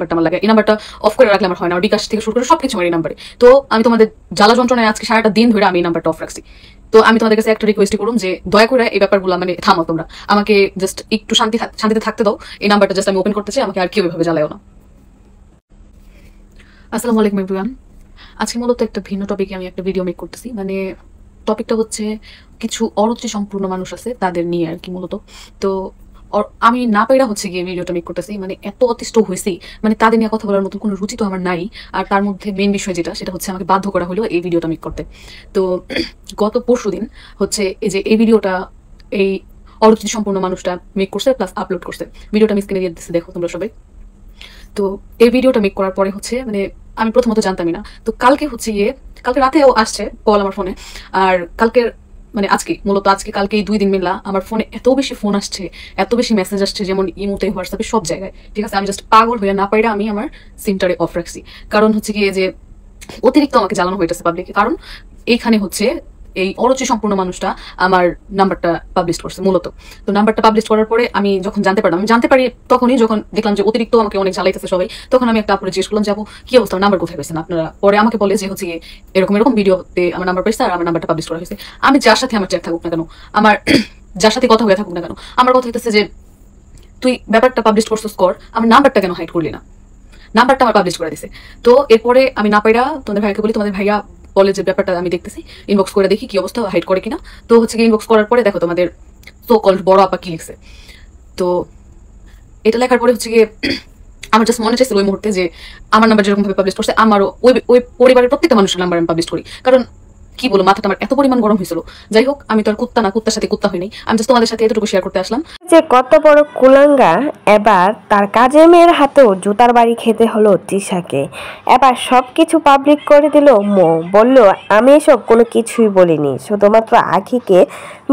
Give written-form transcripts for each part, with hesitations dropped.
নাম্বারটা আমার লাগে। এই নাম্বারটা অফ করে রাখলে আমার হয় না, বিকাশ থেকে শুরু করে সবকিছু আমার এই নাম্বারে। তো আমি তোমাদের জ্বালা যন্ত্রণায় আজকে সারাটা দিন ধরে আমি এই নাম্বারটা অফ রাখছি। তো আমি তোমাদের কাছে একটা রিকোয়েস্ট করুন যে দয়া করে এই ব্যাপারগুলো মানে থামো, তোমরা আমাকে জাস্ট একটু শান্তিতে থাকতে দাও। এই নাম্বারটা জাস্ট আমি ওপেন করতে চাই, আমাকে আর কেউ এভাবে জ্বালায়ও না। আসসালামু আলাইকুম এভরিওয়ান। আজকে মূলত একটা ভিন্ন টপিকে আমি একটা ভিডিও মেক করতেছি। মানে টপিকটা হচ্ছে কিছু অরুচি সম্পূর্ণ মানুষ আছে তাদের নিয়ে আর কি মূলত। তো আমি না পাইরা হচ্ছে গিয়ে ভিডিওটা মেক করতেছি, মানে এত অতিষ্ঠ হয়েছি, মানে তাদের নিয়ে কথা বলার মতো কোনো রুচি তো আমার নাই। আর তার মধ্যে মেন বিষয় যেটা, সেটা হচ্ছে আমাকে বাধ্য করা হলো এই ভিডিওটা মেক করতে। তো গত পরশুদিন হচ্ছে এই ভিডিওটা এই অরুচি সম্পূর্ণ মানুষটা মেক করছে প্লাস আপলোড করছে। ভিডিওটা আমি স্ক্রিনে দিয়ে দিচ্ছি, দেখো তোমরা সবাই। তো এই ভিডিওটা মেক করার পরে হচ্ছে মানে আমি প্রথমত জানতামই না। তো কালকে হচ্ছে কালকে রাতেও আসছে কল আমার ফোনে। আর কালকের মানে কালকে এই 2 দিন মিলা আমার ফোনে এত বেশি ফোন আসছে, এত বেশি মেসেজ আসছে, যেমন ইমোতে, হোয়াটসঅ্যাপে, সব জায়গায়। ঠিক আছে, আমি জাস্ট পাগল হয়ে না পাইরা আমি আমার সিমটারে অফ রাখছি। কারণ হচ্ছে যে অতিরিক্ত আমাকে জ্বালানো হইতেছে পাবলিকে। কারণ এইখানে হচ্ছে এই অরুচি সম্পূর্ণ মানুষটা আমার নাম্বারটা পাবলিশ করছে মূলত। তো নাম্বারটা পাবলিশ করার পরে আমি যখন জানতে পারি তখনই যখন দেখলাম যে অতিরিক্ত আমাকে অনেক জ্বালাইতেছে সবাই, তখন আমি একটা আপুরে জিজ্ঞেস করলাম, যাবো কি অবস্থা, নাম্বার কোথায় পেয়েছেন আপনারা? পরে আমাকে বলে যে হচ্ছে এরকম ভিডিওতে আমার নাম্বার পেয়েছে আর আমার নাম্বারটা পাবলিশ করা হয়েছে। আমি যার সাথে আমার চ্যাট থাকুক না কেন, আমার যার সাথে কথা হয়ে থাকুক না কেন, আমার কথা হইতেছে যে তুই ব্যাপারটা পাবলিশ করছিস কর, আমার নাম্বারটা কেন হাইড করলি না? নাম্বারটা আমার পাবলিশ করে দিছে। তো এরপরে আমি না পাইরা তোমাদের ভাইকে বলি, তোমাদের ভাইয়া বলে যে ব্যাপারটা আমি দেখতেছি, ইনবক্স করে দেখি কি অবস্থা, হাইড করে কিনা। তো হচ্ছে ইনবক্স করার পরে দেখো তোমাদের সো কল্ড বড় আপা কি লিখছে। তো এটা লেখার পরে হচ্ছে আমার জাস্ট মনে চাইছিল ওই মুহূর্তে যে আমার নাম্বার যেরকম ভাবে পাবলিশ করছে, আমারও ওই পরিবারের প্রত্যেকটা মানুষের নাম্বার আমি পাবলিশ করি। কারণ কি বলবো, মাথাটা আমার এত পরিমাণ গরম হয়েছিল। যাই হোক, আমি তো আর কুত্তা না, কুত্তার সাথে কুত্তা হয়নি। আমি জাস্ট তোমাদের সাথে এতটুকু শেয়ার করতে আসলাম যে কত বড় কুলাঙ্গা, এবার তার কাজের মেয়ের হাতেও জুতার বাড়ি খেতে হলো তিশাকে। এবার সবকিছু পাবলিক করে দিল মো। বলল আমি এসব কোনো কিছুই বলিনি, শুধুমাত্র আখিকে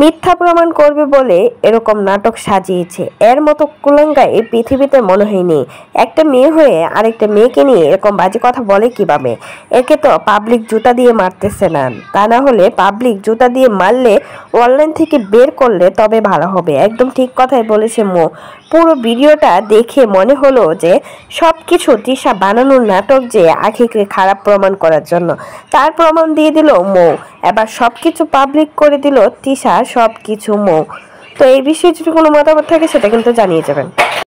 মিথ্যা প্রমাণ করবে বলে এরকম নাটক সাজিয়েছে। এর মতো কুলাঙ্গা এই পৃথিবীতে মনে হয়নি। একটা মেয়ে হয়ে আরেকটা মেয়েকে নিয়ে এরকম বাজে কথা বলে কিভাবে? একে তো পাবলিক জুতা দিয়ে মারতেছে না, তা না হলে পাবলিক জুতা দিয়ে মারলে অনলাইন থেকে বের করলে তবে ভালো হবে। একদম ঠিক কথাই বলেছে মো। পুরো ভিডিওটা দেখে মনে হলো যে সবকিছু তিশা বানানোর নাটক, যে আখিকে খারাপ প্রমাণ করার জন্য। তার প্রমাণ দিয়ে দিল মো। এবার সবকিছু পাবলিক করে দিল তিশা, সবকিছু মো। তো এই বিষয়ে যদি কোনো মতামত থাকে সেটা কিন্তু জানিয়ে যাবেন।